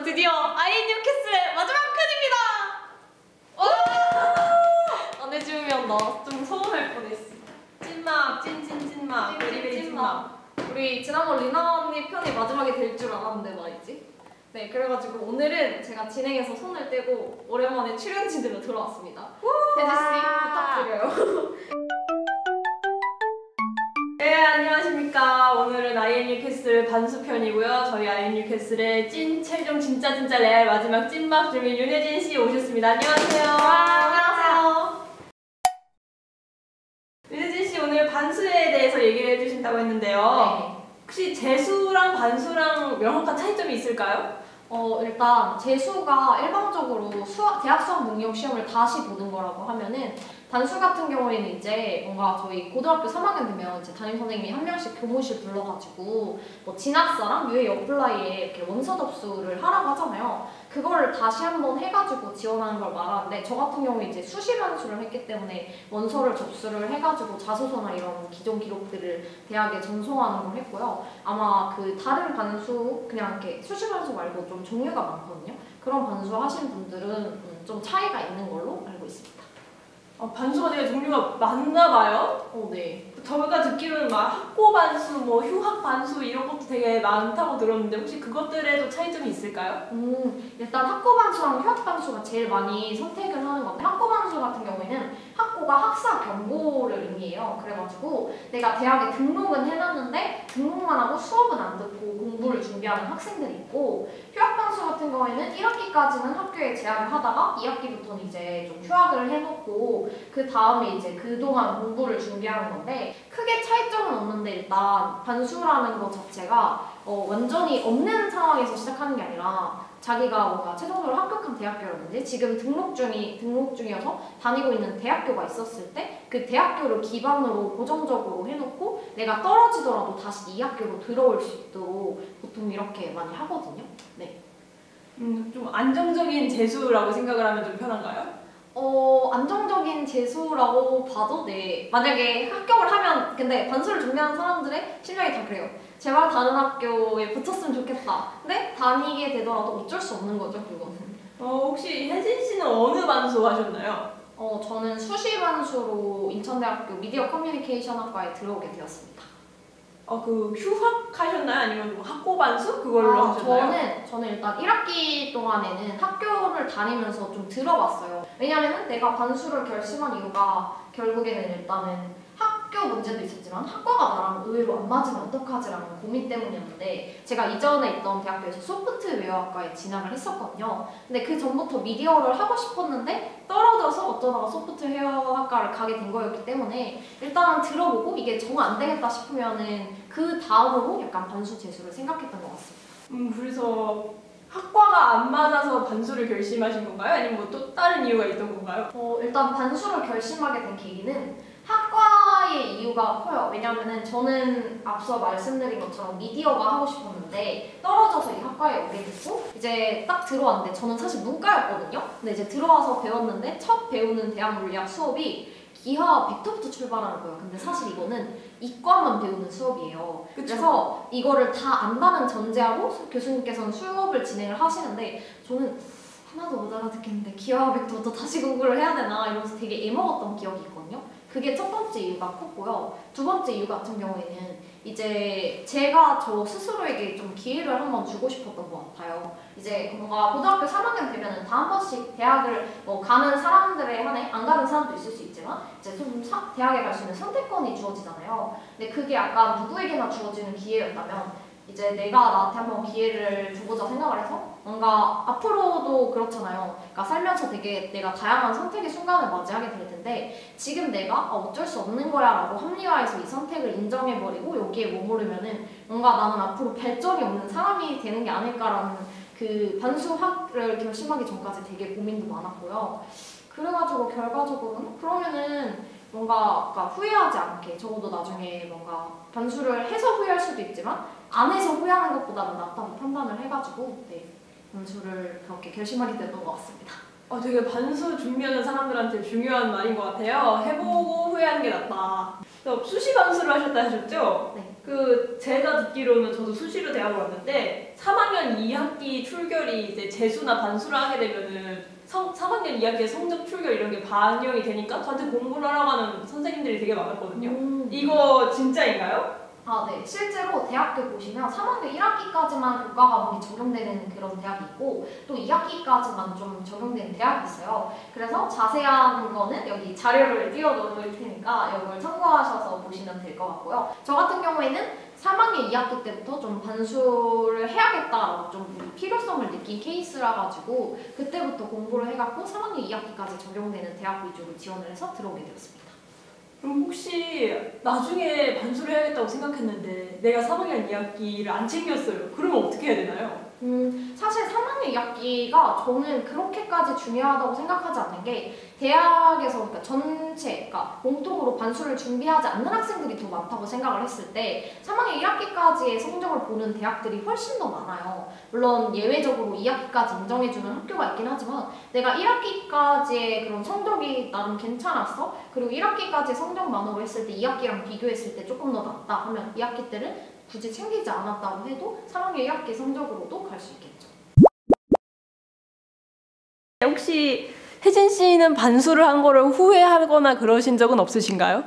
드디어 아이 뉴캐슬의 마지막 편입니다! 안 해주면 나 좀 서운할 뻔했어. 찐막, 찐막, 베리베리 찐막. 우리 지난번 리나 언니 편이 마지막에 될 줄 알았는데 말이지. 네, 그래가지고 오늘은 제가 진행해서 손을 떼고 오랜만에 출연진으로 들어왔습니다. 태주씨 부탁드려요. 네, 안녕하십니까. 오늘은 아이앤유 캐슬 반수편이고요. 저희 아이앤유 캐슬의 찐 최종 진짜 레알 마지막 찐막 주민 윤혜진 씨 오셨습니다. 안녕하세요. 안녕하세요. 윤혜진 씨 오늘 반수에 대해서 얘기를 해주신다고 했는데요. 네. 혹시 재수랑 반수랑 명확한 차이점이 있을까요? 일단 재수가 일반적으로 대학 수학 능력 시험을 다시 보는 거라고 하면은 반수 같은 경우에는 이제 뭔가 저희 고등학교 3학년 되면 이제 담임 선생님이 한 명씩 교무실 불러가지고 뭐 진학사랑 UA 어플라이에 이렇게 원서 접수를 하라고 하잖아요. 그거를 다시 한번 해가지고 지원하는 걸 말하는데 저 같은 경우에 이제 수시 반수를 했기 때문에 원서를 접수를 해가지고 자소서나 이런 기존 기록들을 대학에 전송하는 걸 했고요. 아마 그 다른 반수 그냥 이렇게 수시 반수 말고 좀 종류가 많거든요. 그런 반수 하신 분들은 좀 차이가 있는 걸로 알고 있습니다. 반수가 되게 종류가 많나 봐요. 네. 저희가 듣기로는 막 학고 반수, 뭐 휴학 반수 이런 것도 되게 많다고 들었는데 혹시 그것들에도 차이점이 있을까요? 일단 학고 반수랑 휴학 반수가 제일 많이 선택을 하는 건데 학고 반수 같은 경우에는 학고가 학사 경고를 의미해요. 그래가지고 내가 대학에 등록은 해놨는데 등록만 하고 수업은 안 듣고 공부를 준비하는 학생들이 있고 휴학 반수 같은 경우에는 1학기까지는 학교에 재학을 하다가 2학기부터는 이제 좀 휴학을 해놓고 그 다음에 이제 그동안 공부를 준비하는 건데 크게 차이점은 없는데 일단 반수라는 것 자체가 완전히 없는 상황에서 시작하는 게 아니라 자기가 뭔가 최종적으로 합격한 대학교라든지 지금 등록 중이어서 다니고 있는 대학교가 있었을 때 그 대학교를 기반으로 고정적으로 해놓고 내가 떨어지더라도 다시 이 학교로 들어올 수 있도록 보통 이렇게 많이 하거든요. 네. 좀 안정적인 재수라고 생각을 하면 좀 편한가요? 안정적인 재수라고 봐도 네. 만약에 합격을 하면 근데 반수를 준비하는 사람들의 심정이 다 그래요. 제발 다른 학교에 붙었으면 좋겠다. 근데 다니게 되더라도 어쩔 수 없는 거죠, 그거는. 혹시 혜진 씨는 어느 반수 하셨나요? 저는 수시 반수로 인천대학교 미디어 커뮤니케이션 학과에 들어오게 되었습니다. 그 휴학 하셨나요? 아니면 뭐 학고 반수? 그걸로 하셨나요? 저는 일단 1학기 동안에는 학교를 다니면서 좀 들어봤어요. 왜냐면은 내가 반수를 결심한 이유가 결국에는 일단은 학교 문제도 있었지만 학과가 나랑 의외로 안 맞으면 어떡하지라는 고민 때문이었는데 제가 이전에 있던 대학교에서 소프트웨어학과에 진학을 했었거든요. 근데 그 전부터 미디어를 하고 싶었는데 떨어져서 어쩌다가 소프트웨어학과를 가게 된 거였기 때문에 일단은 들어보고 이게 정 안 되겠다 싶으면은 그 다음으로 약간 반수 재수를 생각했던 것 같습니다. 그래서 학과가 안 맞아서 반수를 결심하신 건가요? 아니면 뭐 또 다른 이유가 있던 건가요? 일단 반수를 결심하게 된 계기는 학과의 이유가 커요. 왜냐면은 저는 앞서 말씀드린 것처럼 미디어가 하고 싶었는데 떨어져서 이 학과에 오게 됐고 이제 딱 들어왔는데 저는 사실 문과였거든요. 근데 이제 들어와서 배웠는데 첫 배우는 대학물리학 수업이 기하 벡터부터 출발하는 거예요. 근데 사실 이거는 이과만 배우는 수업이에요. 그쵸? 그래서 이거를 다 안다는 전제하로 교수님께서는 수업을 진행을 하시는데 저는 하나도 못 알아듣겠는데 기하 벡터부터 다시 공부를 해야 되나 이러면서 되게 애먹었던 기억이 있거든요. 그게 첫 번째 이유가 컸고요. 두 번째 이유 같은 경우에는 이제 제가 저 스스로에게 좀 기회를 한번 주고 싶었던 것 같아요. 이제 뭔가 고등학교 3학년 되면은 다 한 번씩 대학을 뭐 가는 사람들에 한해 안 가는 사람도 있을 수 있지만 이제 좀 대학에 갈 수 있는 선택권이 주어지잖아요. 근데 그게 약간 누구에게나 주어지는 기회였다면 이제 내가 나한테 한번 기회를 주고자 생각을 해서 뭔가 앞으로도 그렇잖아요. 그러니까 살면서 되게 내가 다양한 선택의 순간을 맞이하게 될 텐데 지금 내가 어쩔 수 없는 거야 라고 합리화해서 이 선택을 인정해버리고 여기에 머무르면은 뭔가 나는 앞으로 발전이 없는 사람이 되는 게 아닐까라는 그 반수학을 결심하기 전까지 되게 고민도 많았고요. 그래가지고 결과적으로는 그러면은 뭔가 후회하지 않게 적어도 나중에 뭔가 반수를 해서 후회할 수도 있지만 안 해서 후회하는 것보다는 낫다고 판단을 해가지고 네, 반수를 그렇게 결심하게 됐던 것 같습니다. 되게 반수 준비하는 사람들한테 중요한 말인 것 같아요. 해보고 후회하는 게 낫다. 수시 반수를 하셨다 하셨죠? 네. 제가 듣기로는 저도 수시로 대학을 왔는데 3학년 3학년 2학기 출결이 이제 재수나 반수를 하게 되면은 3학년 2학기에 성적 출결 이런 게 반영이 되니까 저한테 공부를 하라고 하는 선생님들이 되게 많았거든요. 이거 진짜인가요? 아, 네. 실제로 대학교 보시면 3학년 1학기까지만 교과 과목이 적용되는 그런 대학이 있고 또 2학기까지만 좀 적용되는 대학이 있어요. 그래서 자세한 거는 여기 자료를 띄워놓을 테니까 이걸 참고하셔서 보시면 될 것 같고요. 저 같은 경우에는 3학년 2학기 때부터 좀 반수를 해야겠다라고 좀 필요성을 느낀 케이스라 가지고 그때부터 공부를 해갖고 3학년 2학기까지 적용되는 대학 위주로 지원을 해서 들어오게 되었습니다. 그럼 혹시 나중에 반수를 해야겠다고 생각했는데 내가 3학년 2학기를 안 챙겼어요. 그러면 어떻게 해야 되나요? 사실 3학년 2학기가 저는 그렇게까지 중요하다고 생각하지 않는 게 대학에서 그러니까 전체, 그러니까 공통으로 반수를 준비하지 않는 학생들이 더 많다고 생각을 했을 때 3학년 1학기까지의 성적을 보는 대학들이 훨씬 더 많아요. 물론 예외적으로 2학기까지 인정해주는 학교가 있긴 하지만 내가 1학기까지의 그런 성적이 나름 괜찮았어? 그리고 1학기까지 성적만으로 했을 때 2학기랑 비교했을 때 조금 더 낫다 하면 2학기 때는 굳이 챙기지 않았다고 해도 3학년 1학기 성적으로도 갈 수 있겠죠. 혹시 혜진 씨는 반수를 한 거를 후회하거나 그러신 적은 없으신가요?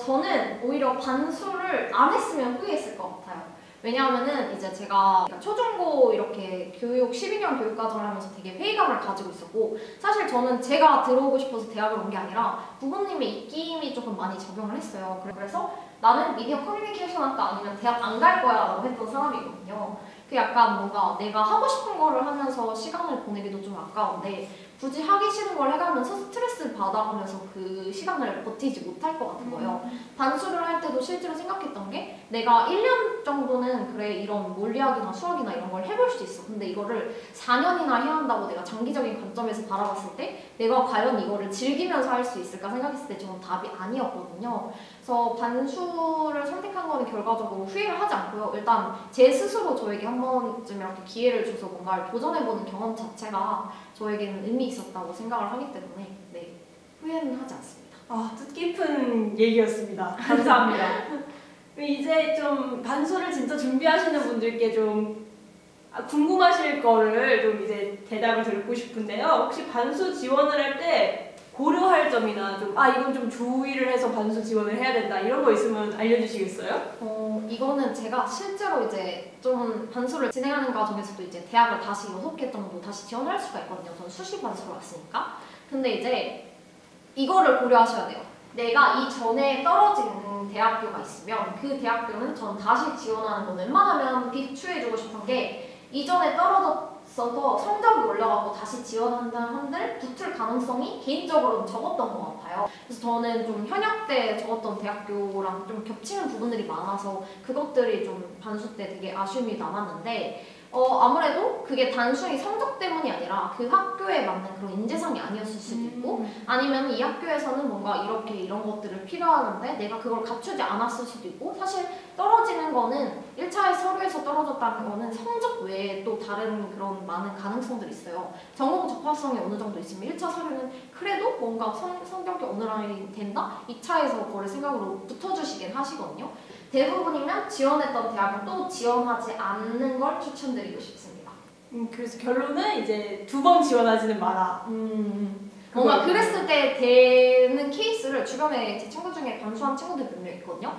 저는 오히려 반수를 안 했으면 후회했을 것 같아요. 왜냐하면은 이제 제가 초중고 이렇게 교육 12년 교육과정을 하면서 되게 회의감을 가지고 있었고 사실 저는 제가 들어오고 싶어서 대학을 온 게 아니라 부모님의 입김이 조금 많이 적용을 했어요. 그래서 나는 미디어 커뮤니케이션 학과 아니면 대학 안 갈 거야 라고 했던 사람이거든요. 그 약간 뭔가 내가 하고 싶은 거를 하면서 시간을 보내기도 좀 아까운데 굳이 하기 싫은 걸 해가면서 스트레스 받아가면서 그 시간을 버티지 못할 것 같은 거예요. 반수를 할 때도 실제로 생각했던 게 내가 1년 정도는 그래 이런 물리학이나 수학이나 이런 걸 해볼 수 있어. 근데 이거를 4년이나 해야 한다고 내가 장기적인 관점에서 바라봤을 때 내가 과연 이거를 즐기면서 할 수 있을까 생각했을 때 저는 답이 아니었거든요. 그래서 반수를 선택한 거는 결과적으로 후회를 하지 않고요. 일단 제 스스로 저에게 한 번쯤 이렇게 기회를 줘서 뭔가를 도전해보는 경험 자체가 저에게는 의미 있었다고 생각을 하기 때문에 네, 후회는 하지 않습니다. 뜻깊은 얘기였습니다. 감사합니다. 이제 좀 반수를 진짜 준비하시는 분들께 좀 궁금하실 거를 좀 이제 대답을 듣고 싶은데요. 혹시 반수 지원을 할 때 고려할 점이나 좀 이건 좀 주의를 해서 반수 지원을 해야 된다 이런 거 있으면 알려주시겠어요? 이거는 제가 실제로 이제 좀 반수를 진행하는 과정에서도 이제 대학을 다시 6개 정도 다시 지원할 수가 있거든요. 저는 수시 반수로 왔으니까. 근데 이제 이거를 고려하셔야 돼요. 내가 이전에 떨어진 대학교가 있으면 그 대학교는 전 다시 지원하는 거 웬만하면 비추해주고 싶은 게 이전에 떨어졌어도 성적이 올라가고 다시 지원한다 한들 붙을 가능성이 개인적으로는 적었던 것 같아요. 그래서 저는 좀 현역 때 적었던 대학교랑 좀 겹치는 부분들이 많아서 그것들이 좀 반수 때 되게 아쉬움이 남았는데 아무래도 그게 단순히 성적 때문이 아니라 그 학교에 맞는 그런 인재상이 아니었을 수도 있고 아니면 이 학교에서는 뭔가 이렇게 이런 것들을 필요하는데 내가 그걸 갖추지 않았을 수도 있고 사실 떨어지는 거는 1차의 서류에서 떨어졌다는 거는 성적 외에 또 다른 그런 많은 가능성들이 있어요. 전공 적합성이 어느 정도 있으면 1차 서류는 그래도 뭔가 성적이 어느 라인이 된다? 2차에서 그거를 생각으로 붙어주시긴 하시거든요. 대부분이면 지원했던 대학은 또 지원하지 않는 걸 추천드리고 싶습니다. 그래서 결론은 이제 2번 지원하지는 마라. 뭔가 그랬을 때 되는 케이스를 주변에 제 친구 중에 반수한 친구들 몇 명 있거든요.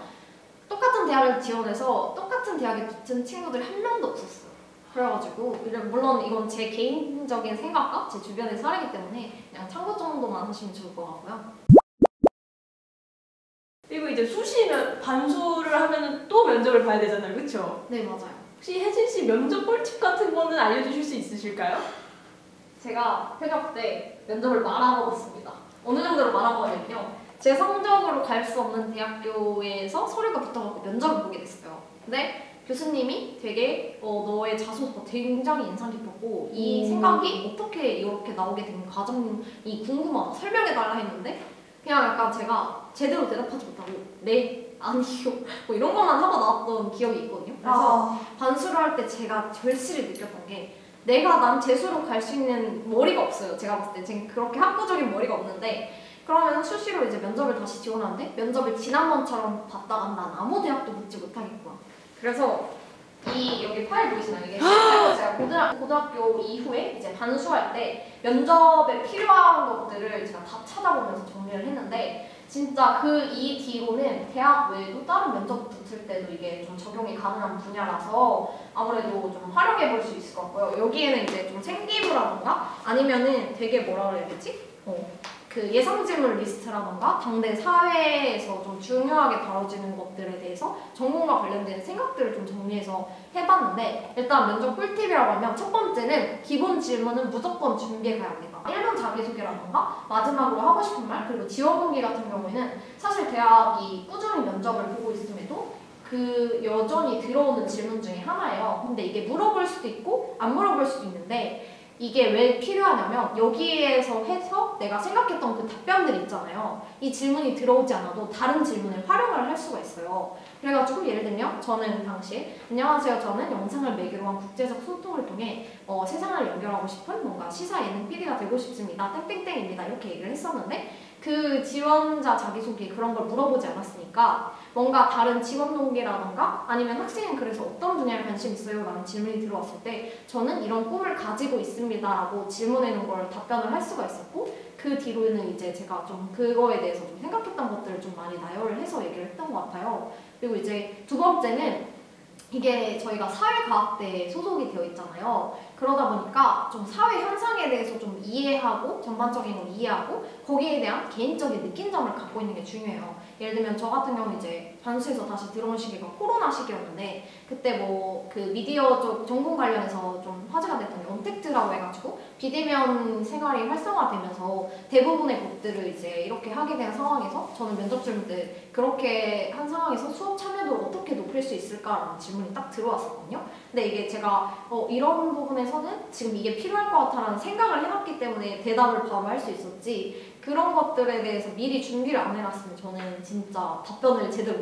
똑같은 대학을 지원해서 똑같은 대학에 붙은 친구들이 한 명도 없었어요. 그래가지고 물론 이건 제 개인적인 생각과 제 주변의 사례이기 때문에 그냥 참고 정도만 하시면 좋을 것 같고요. 그리고 이제 수시면 반수를 하면 또 면접을 봐야 되잖아요, 그렇죠? 네, 맞아요. 혹시 혜진 씨 면접 꿀팁 같은 거는 알려주실 수 있으실까요? 제가 현역 때 면접을 말아먹었습니다. 어느 정도로 말아먹었냐면요. 제 성적으로 갈 수 없는 대학교에서 서류가 붙어갖고 면접을 보게 됐어요. 근데 교수님이 되게 너의 자소서가 굉장히 인상 깊었고 이 생각이 어떻게 이렇게 나오게 된 과정이 궁금하다. 설명해달라 했는데 그냥 약간 제가 제대로 대답하지 못하고 네, 아니요 뭐 이런 것만 하고 나왔던 기억이 있거든요. 그래서 반수를 할 때 제가 절실히 느꼈던 게 난 재수로 갈 수 있는 머리가 없어요. 제가 봤을 때 지금 그렇게 학구적인 머리가 없는데 그러면 수시로 이제 면접을 다시 지원하는데 면접을 지난번처럼 봤다간 난 아무 대학도 붙지 못하겠구나. 그래서 여기 파일 보이시나요? 이게 실제 제가 고등학교 이후에 이제 반수할 때 면접에 필요한 것들을 제가 다 찾아보면서 정리를 했는데 진짜 이 뒤로는 대학 외에도 다른 면접 붙을 때도 이게 좀 적용이 가능한 분야라서 아무래도 좀 활용해 볼 수 있을 것 같고요. 여기에는 이제 좀 생기부라던가 아니면은 되게 뭐라 그래야 되지? 그 예상 질문 리스트라던가 당대 사회에서 좀 중요하게 다뤄지는 것들에 대해서 전공과 관련된 생각들을 좀 정리해서 해봤는데 일단 면접 꿀팁이라고 하면 첫 번째는 기본 질문은 무조건 준비해 가야 합니다. 1번 자기소개라던가 마지막으로 하고 싶은 말 그리고 지원 동기 같은 경우에는 사실 대학이 꾸준히 면접을 보고 있음에도 그 여전히 들어오는 질문 중에 하나예요. 근데 이게 물어볼 수도 있고 안 물어볼 수도 있는데 이게 왜 필요하냐면 여기에서 해서 내가 생각했던 그 답변들 있잖아요. 이 질문이 들어오지 않아도 다른 질문을 활용을 할 수가 있어요. 그래가지고 예를 들면 저는 당시 안녕하세요. 저는 영상을 매개로 한 국제적 소통을 통해 세상을 연결하고 싶은 뭔가 시사 예능 PD가 되고 싶습니다. 땡땡땡입니다. 이렇게 얘기를 했었는데 그 지원자 자기소개 그런 걸 물어보지 않았으니까 뭔가 다른 지원 동기라던가 아니면 학생은 그래서 어떤 분야에 관심 있어요? 라는 질문이 들어왔을 때 저는 이런 꿈을 가지고 있습니다 라고 질문하는 걸 답변을 할 수가 있었고 그 뒤로는 이제 제가 좀 그거에 대해서 좀 생각했던 것들을 좀 많이 나열을 해서 얘기를 했던 것 같아요. 그리고 이제 두 번째는 이게 저희가 사회과학대에 소속이 되어 있잖아요. 그러다 보니까 좀 사회 현상에 대해서 좀 이해하고 전반적인 걸 이해하고 거기에 대한 개인적인 느낀 점을 갖고 있는 게 중요해요. 예를 들면 저 같은 경우는 이제 반수에서 다시 들어온 시기가 코로나 시기였는데 그때 뭐 그 미디어 쪽 전공 관련해서 좀 화제가 됐던 게 언택트라고 해가지고 비대면 생활이 활성화되면서 대부분의 것들을 이제 이렇게 하게 된 상황에서 저는 면접 질문 때 그렇게 한 상황에서 수업 참여도를 어떻게 높일 수 있을까라는 질문이 딱 들어왔었거든요. 근데 이게 제가 이런 부분에서는 지금 이게 필요할 것 같다라는 생각을 해놨기 때문에 대답을 바로 할 수 있었지 그런 것들에 대해서 미리 준비를 안 해놨으면 저는 진짜 답변을 제대로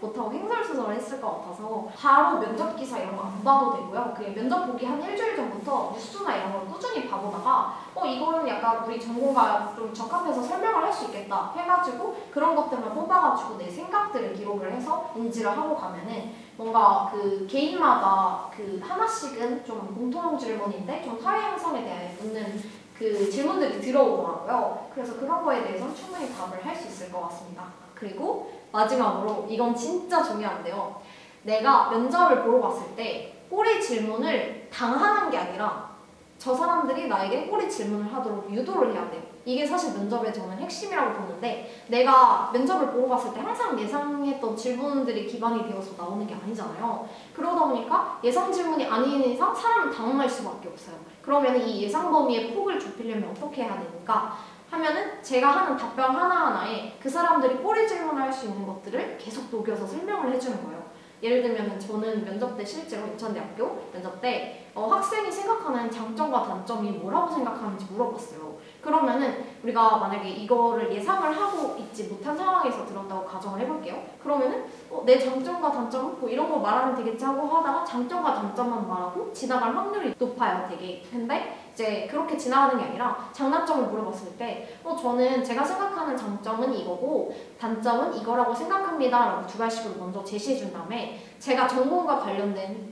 못하고 횡설수설을 했을 것 같아서 바로 면접 기사 이런 거 안 봐도 되고요. 그 면접 보기 한 일주일 전부터 뉴스나 이런 걸 꾸준히 봐보다가 이거는 약간 우리 전공과 좀 적합해서 설명을 할 수 있겠다 해가지고 그런 것들만 뽑아가지고 내 생각들을 기록을 해서 인지를 하고 가면은 뭔가 그 개인마다 그 하나씩은 좀 공통 질문인데 좀 사회 형성에 대해 묻는 그 질문들이 들어오더라고요. 그래서 그런 거에 대해서 충분히 답을 할 수 있을 것 같습니다. 그리고 마지막으로 이건 진짜 중요한데요. 내가 면접을 보러 갔을 때 꼬리 질문을 당하는 게 아니라 저 사람들이 나에게 꼬리 질문을 하도록 유도를 해야 돼요. 이게 사실 면접의 저는 핵심이라고 보는데 내가 면접을 보러 갔을 때 항상 예상했던 질문들이 기반이 되어서 나오는 게 아니잖아요. 그러다 보니까 예상 질문이 아닌 이상 사람은 당황할 수밖에 없어요. 그러면 이 예상 범위의 폭을 좁히려면 어떻게 해야 되니까 하면은 제가 하는 답변 하나하나에 그 사람들이 꼬리 질문을 할 수 있는 것들을 계속 녹여서 설명을 해주는 거예요. 예를 들면 저는 면접 때 실제로 인천대학교 면접 때 학생이 생각하는 장점과 단점이 뭐라고 생각하는지 물어봤어요. 그러면은 우리가 만약에 이거를 예상을 하고 있지 못한 상황에서 들었다고 가정을 해볼게요. 그러면은 내 장점과 단점은 뭐 이런 거 말하면 되겠지 하고 하다가 장점과 단점만 말하고 지나갈 확률이 높아요, 되게. 근데 이제 그렇게 지나가는 게 아니라 장단점을 물어봤을 때 저는 제가 생각하는 장점은 이거고 단점은 이거라고 생각합니다 라고 두 가지씩으로 먼저 제시해 준 다음에 제가 전공과 관련된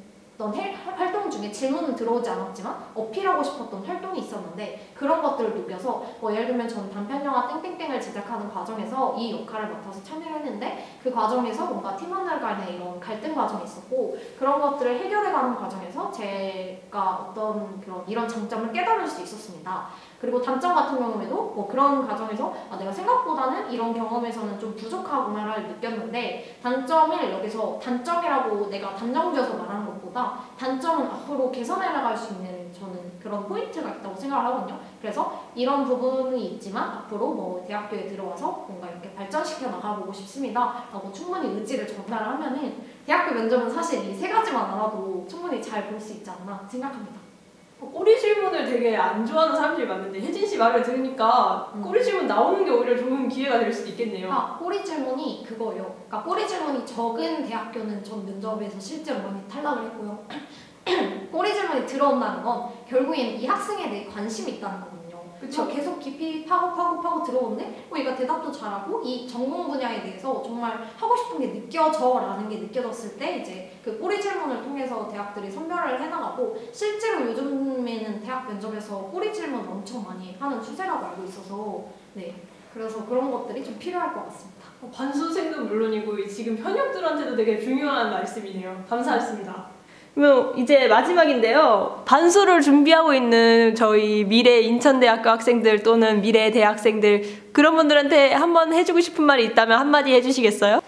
활동 중에 질문은 들어오지 않았지만 어필하고 싶었던 활동이 있었는데 그런 것들을 녹여서 예를 들면 저는 단편영화 땡땡땡을 제작하는 과정에서 이 역할을 맡아서 참여를 했는데 그 과정에서 뭔가 팀원들 간의 이런 갈등 과정이 있었고 그런 것들을 해결해가는 과정에서 제가 어떤 이런 장점을 깨달을 수 있었습니다. 그리고 단점 같은 경우에도 그런 과정에서 내가 생각보다는 이런 경험에서는 좀 부족하구나를 느꼈는데 단점을 여기서 단점이라고 내가 단정지어서 말하는 것보다 단점은 앞으로 개선해 나갈 수 있는 저는 그런 포인트가 있다고 생각을 하거든요. 그래서 이런 부분이 있지만 앞으로 대학교에 들어와서 뭔가 이렇게 발전시켜 나가보고 싶습니다 라고 충분히 의지를 전달을 하면은 대학교 면접은 사실 이 세 가지만 알아도 충분히 잘 볼 수 있지 않나 생각합니다. 꼬리 질문을 되게 안 좋아하는 사람들이 많은데 혜진 씨 말을 들으니까 꼬리 질문 나오는 게 오히려 좋은 기회가 될 수도 있겠네요. 꼬리 질문이 그거예요. 그러니까 꼬리 질문이 적은 대학교는 전 면접에서 실제로 많이 탈락을 했고요. 꼬리 질문이 들어온다는 건 결국엔 이 학생에 대해 관심이 있다는 거거든요. 그쵸. 계속 깊이 파고 들어오는데 얘가 대답도 잘하고 이 전공 분야에 대해서 정말 하고 싶은 게 느껴져라는 게 느껴졌을 때 이제 그 꼬리 질문을 통해서 대학들이 선별을 해나가고 실제로 실제로 요즘에는 대학 면접에서 꼬리 질문 엄청 많이 하는 추세라고 알고 있어서 네, 그래서 그런 것들이 좀 필요할 것 같습니다. 반수생도 물론이고 지금 현역들한테도 되게 중요한 말씀이네요. 감사했습니다. 그럼 이제 마지막인데요. 반수를 준비하고 있는 저희 미래 인천대학교 학생들 또는 미래 대학생들 그런 분들한테 한번 해주고 싶은 말이 있다면 한마디 해주시겠어요?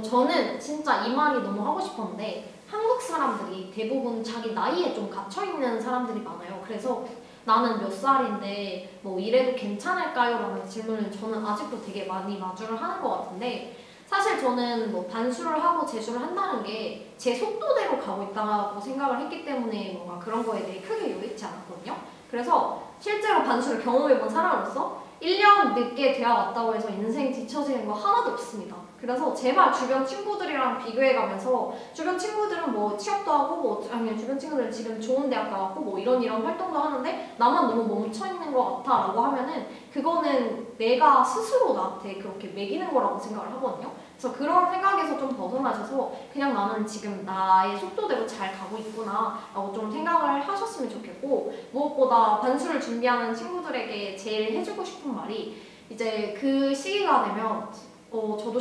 저는 진짜 이 말이 너무 하고 싶었는데 한국 사람들이 대부분 자기 나이에 좀 갇혀있는 사람들이 많아요. 그래서 나는 몇 살인데 뭐 이래도 괜찮을까요? 라는 질문을 저는 아직도 되게 많이 마주를 하는 것 같은데 사실 저는 뭐 반수를 하고 재수를 한다는 게 제 속도대로 가고 있다고 생각을 했기 때문에 뭔가 그런 거에 대해 크게 요구했지 않았거든요. 그래서 실제로 반수를 경험해본 사람으로서 1년 늦게 대학 왔다고 해서 인생 뒤처지는 거 하나도 없습니다. 그래서 제발 주변 친구들이랑 비교해가면서 주변 친구들은 뭐 취업도 하고 뭐 아니 주변 친구들은 지금 좋은 대학 가고 뭐 이런 활동도 하는데 나만 너무 멈춰있는 것 같아 라고 하면은 그거는 내가 스스로 나한테 그렇게 매기는 거라고 생각을 하거든요. 그래서 그런 생각에서 좀 벗어나셔서 그냥 나는 지금 나의 속도대로 잘 가고 있구나 라고 좀 생각을 하셨으면 좋겠고 무엇보다 반수를 준비하는 친구들에게 제일 해주고 싶은 말이 이제 그 시기가 되면 저도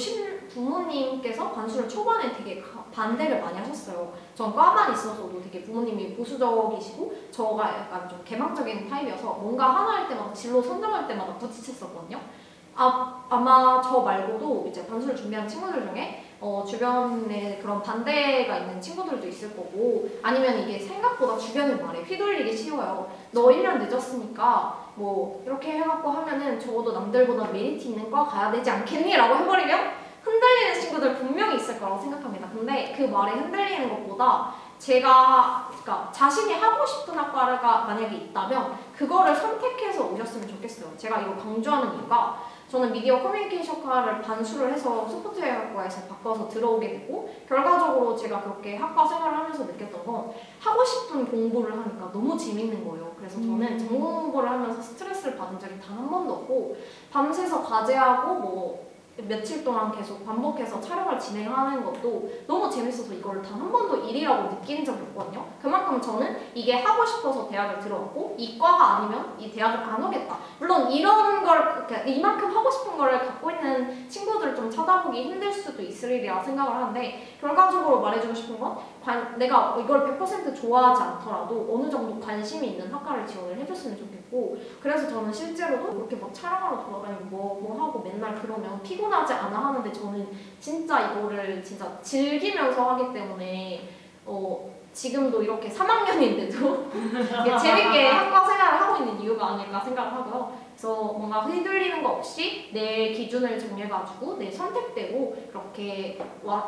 부모님께서 반수를 초반에 되게 반대를 많이 하셨어요. 전 과만 있어서도 되게 부모님이 보수적이시고 저가 약간 좀 개방적인 타입이어서 뭔가 하나 할 때마다 진로 선정할 때마다 부딪혔었거든요. 아마 저 말고도 이제 반수를 준비한 친구들 중에 주변에 그런 반대가 있는 친구들도 있을 거고 아니면 이게 생각보다 주변의 말에 휘둘리기 쉬워요. 너 1년 늦었으니까 뭐 이렇게 해갖고 하면은 적어도 남들보다 메리트 있는 과 가야 되지 않겠니? 라고 해버리면 흔들리는 친구들 분명히 있을 거라고 생각합니다. 근데 그 말에 흔들리는 것보다 그러니까 자신이 하고 싶은 학과가 만약에 있다면 그거를 선택해서 오셨으면 좋겠어요. 제가 이거 강조하는 이유가 저는 미디어 커뮤니케이션과를 반수를 해서 소프트웨어과에서 바꿔서 들어오게 되고 결과적으로 제가 그렇게 학과 생활을 하면서 느꼈던 건 하고 싶은 공부를 하니까 너무 재밌는 거예요. 그래서 저는 전공 공부를 하면서 스트레스를 받은 적이 단 한 번도 없고 밤새서 과제하고 뭐 며칠 동안 계속 반복해서 촬영을 진행하는 것도 너무 재밌어서 이걸 단 한 번도 일이라고 느낀 적이 없거든요. 그만큼 저는 이게 하고 싶어서 대학을 들어왔고 이 과가 아니면 이 대학을 안 오겠다. 물론 이런 걸 이만큼 하고 싶은 거를 갖고 있는 친구들을 좀 찾아보기 힘들 수도 있을 일이라 생각을 하는데 결과적으로 말해주고 싶은 건 내가 이걸 100% 좋아하지 않더라도 어느 정도 관심이 있는 학과를 지원을 해줬으면 좋겠고 그래서 저는 실제로도 이렇게 막 촬영하러 돌아다니고 뭐 하고 맨날 그러면 피곤하지 않아 하는데 저는 진짜 이거를 진짜 즐기면서 하기 때문에 지금도 이렇게 3학년인데도 재밌게 학과 생활을 하고 있는 이유가 아닐까 생각을 하고요. 그래서 뭔가 휘둘리는 거 없이 내 기준을 정해가지고 내 선택대로 그렇게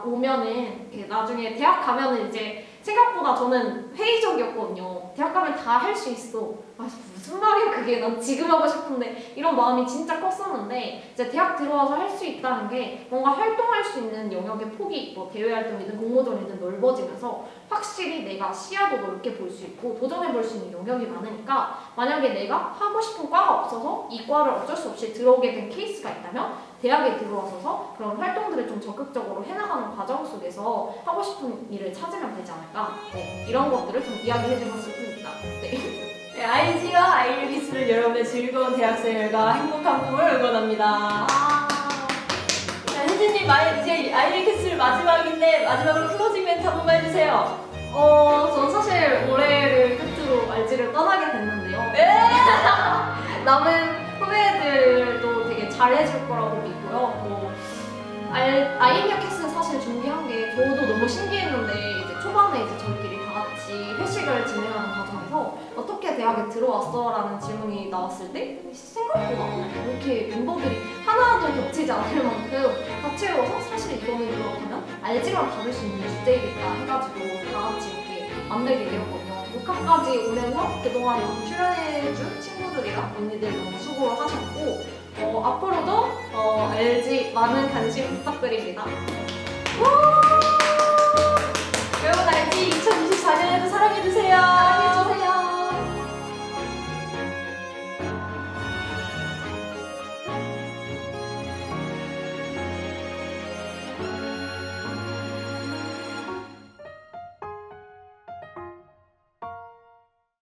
오면은 나중에 대학 가면은 이제 생각보다 저는 회의적이었거든요. 대학 가면 다 할 수 있어. 무슨 말이야 그게 난 지금 하고 싶은데 이런 마음이 진짜 컸었는데 이제 대학 들어와서 할 수 있다는 게 뭔가 활동할 수 있는 영역의 폭이 뭐 대외 활동이든 공모전이든 넓어지면서 확실히 내가 시야도 넓게 볼 수 있고 도전해 볼 수 있는 영역이 많으니까 만약에 내가 하고 싶은 과가 없어서 이 과를 어쩔 수 없이 들어오게 된 케이스가 있다면 대학에 들어와서 그런 활동들을 좀 적극적으로 해나가는 과정 속에서 하고 싶은 일을 찾으면 되지 않을까. 네, 이런 것들을 좀 이야기해주고 싶습니다. 네, IG와 아이리기스를 여러분의 즐거운 대학생활과 행복한 꿈을 응원합니다. 네, 혜진님 이제 아이리기스를 마지막인데 마지막으로 클로징 멘트 한 번만 해주세요. 저는 사실 올해를 끝으로 RG를 떠나게 됐는데요. 네! 남은 후배들도 되게 잘해줄 거라고 믿고요. 아이미어 캐스트 사실 준비한 게 저도 너무 신기했는데 이제 초반에 이제 저희끼리 다 같이 회식을 진행하는 과정에서 어떻게 대학에 들어왔어? 라는 질문이 나왔을 때 생각보다 이렇게 멤버들이 하나도 겹치지 않을 만큼 다채로워서 사실 이거는 그렇다면 RG랑 다룰 수 있는 주제이겠다 해가지고 다 같이 이렇게 만들게 되었거든요. 녹화까지 오면서 그동안 출연해준 친구들이랑 언니들 너무 수고를 하셨고 앞으로도 LG 많은 관심 부탁드립니다. 여러분 RG 2024년에도 사랑해주세요.